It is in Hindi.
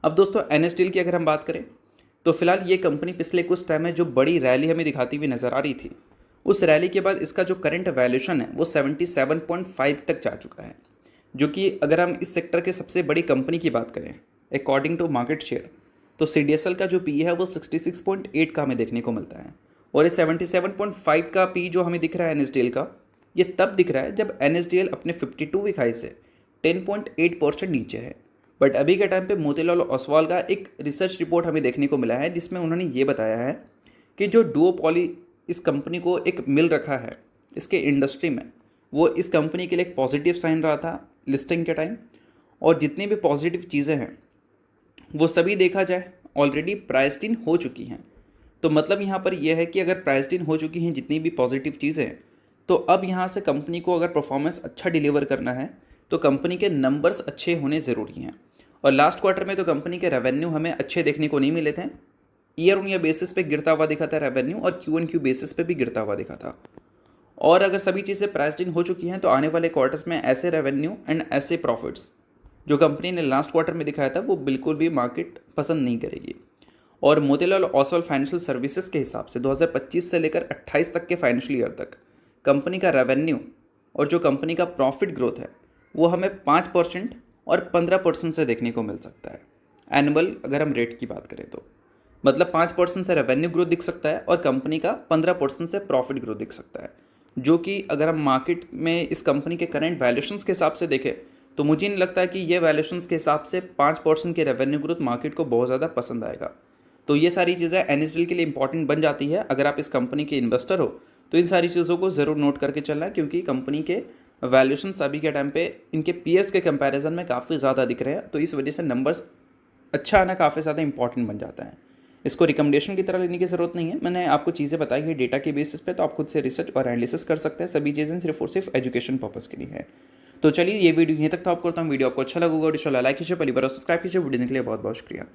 अब दोस्तों एन स्टील की अगर हम बात करें तो फिलहाल ये कंपनी पिछले कुछ टाइम में जो बड़ी रैली हमें दिखाती हुई नज़र आ रही थी, उस रैली के बाद इसका जो करंट वैल्यूशन है वो 77.5 तक जा चुका है, जो कि अगर हम इस सेक्टर के सबसे बड़ी कंपनी की बात करें अकॉर्डिंग टू मार्केट शेयर, तो CDSL का जो पी है वो 66.8 का हमें देखने को मिलता है। और ये 77.5 का पी जो हमें दिख रहा है NSDL का, ये तब दिख रहा है जब NSDL अपने 52 वीक हाई से 10.8% नीचे है। बट अभी के टाइम पे मोतीलाल ओसवाल का एक रिसर्च रिपोर्ट हमें देखने को मिला है जिसमें उन्होंने ये बताया है कि जो डुओपॉली इस कंपनी को एक मिल रखा है इसके इंडस्ट्री में, वो इस कंपनी के लिए एक पॉजिटिव साइन रहा था लिस्टिंग के टाइम। और जितनी भी पॉजिटिव चीज़ें हैं वो सभी देखा जाए ऑलरेडी प्राइस्ड इन हो चुकी हैं। तो मतलब यहाँ पर यह है कि अगर प्राइस्ड इन हो चुकी हैं जितनी भी पॉजिटिव चीज़ें हैं, तो अब यहाँ से कंपनी को अगर परफॉर्मेंस अच्छा डिलीवर करना है तो कंपनी के नंबर्स अच्छे होने ज़रूरी हैं। और लास्ट क्वार्टर में तो कंपनी के रेवेन्यू हमें अच्छे देखने को नहीं मिले थे। ईयर ऑन ईयर बेसिस पे गिरता हुआ दिखा था रेवेन्यू, और Q1Q बेसिस पे भी गिरता हुआ दिखा था। और अगर सभी चीज़ें प्राइस्ड इन हो चुकी हैं तो आने वाले क्वार्टर्स में ऐसे रेवेन्यू एंड ऐसे प्रॉफिट्स जो कंपनी ने लास्ट क्वार्टर में दिखाया था वो बिल्कुल भी मार्केट पसंद नहीं करेगी। और मोतीलाल ओसवाल फाइनेंशियल सर्विसेज के हिसाब से 2025 से लेकर 28 तक के फाइनेंशियल ईयर तक कंपनी का रेवेन्यू और जो कंपनी का प्रॉफिट ग्रोथ है वो हमें 5% और 15% से देखने को मिल सकता है एनुअल। अगर हम रेट की बात करें तो मतलब 5% से रेवेन्यू ग्रोथ दिख सकता है और कंपनी का 15% से प्रॉफिट ग्रोथ दिख सकता है, जो कि अगर हम मार्केट में इस कंपनी के करंट वैल्यूशंस के हिसाब से देखें तो मुझे नहीं लगता है कि ये वैल्यूशंस के हिसाब से 5% के रेवेन्यू ग्रोथ मार्केट को बहुत ज़्यादा पसंद आएगा। तो ये सारी चीज़ें NSDL के लिए इंपॉर्टेंट बन जाती है। अगर आप इस कंपनी के इन्वेस्टर हो तो इन सारी चीज़ों को ज़रूर नोट करके चलना है, क्योंकि कंपनी के वैल्यूशन अभी के टाइम पे इनके पीयर्स के कंपैरिजन में काफ़ी ज़्यादा दिख रहे हैं। तो इस वजह से नंबर्स अच्छा आना काफ़ी ज़्यादा इंपॉर्टेंट बन जाता है। इसको रिकमेंडेशन की तरह लेने की ज़रूरत नहीं है। मैंने आपको चीज़ें बताई है डेटा के बेसिस पे, तो आप खुद से रिसर्च और एनालिसिस कर सकते हैं। सभी चीज़ें सिर्फ और सिर्फ एजुकेशन पर्पज़ के लिए है। तो चलिए ये वीडियो यहीं तक था। आपको करता हूँ, वीडियो आपको अच्छा लगा होगा, लाइक कीजिए, पहली बार सब्सक्राइब कीजिए। वीडियो देखने के लिए बहुत बहुत शुक्रिया।